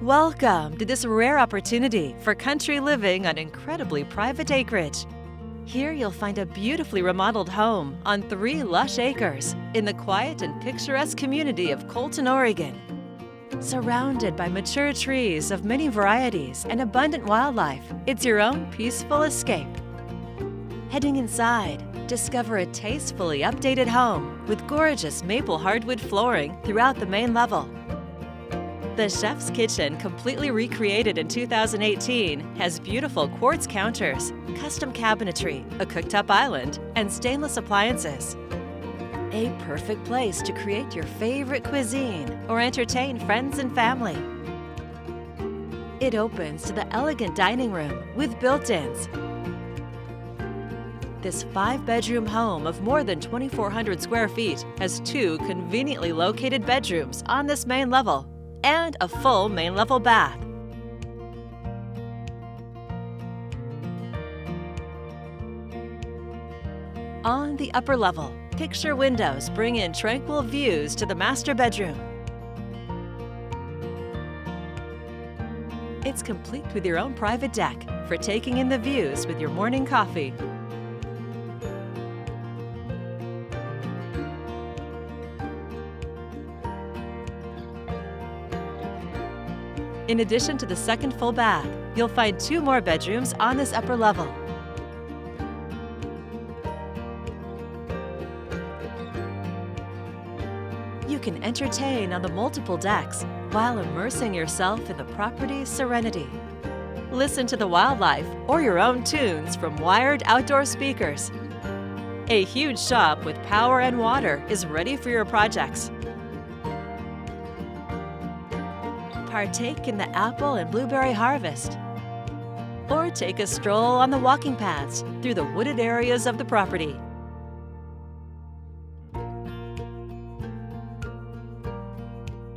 Welcome to this rare opportunity for country living on incredibly private acreage. Here you'll find a beautifully remodeled home on 3 lush acres in the quiet and picturesque community of Colton, Oregon. Surrounded by mature trees of many varieties and abundant wildlife, it's your own peaceful escape. Heading inside, discover a tastefully updated home with gorgeous maple hardwood flooring throughout the main level. The chef's kitchen, completely recreated in 2018, has beautiful quartz counters, custom cabinetry, a cooktop island, and stainless appliances. A perfect place to create your favorite cuisine or entertain friends and family. It opens to the elegant dining room with built-ins. This 5-bedroom home of more than 2,400 square feet has 2 conveniently located bedrooms on this main level and a full main level bath. On the upper level, picture windows bring in tranquil views to the master bedroom. It's complete with your own private deck for taking in the views with your morning coffee. In addition to the second full bath, you'll find 2 more bedrooms on this upper level. You can entertain on the multiple decks while immersing yourself in the property's serenity. Listen to the wildlife or your own tunes from wired outdoor speakers. A huge shop with power and water is ready for your projects. Partake in the apple and blueberry harvest, or take a stroll on the walking paths through the wooded areas of the property.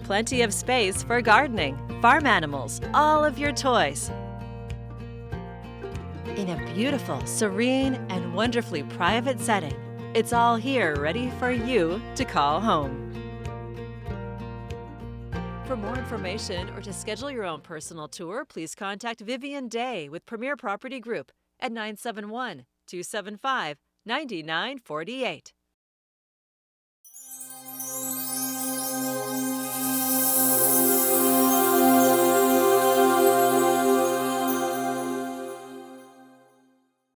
Plenty of space for gardening, farm animals, all of your toys. In a beautiful, serene, and wonderfully private setting, it's all here ready for you to call home. For more information or to schedule your own personal tour, please contact Vivian Day with Premier Property Group at 971-275-9948.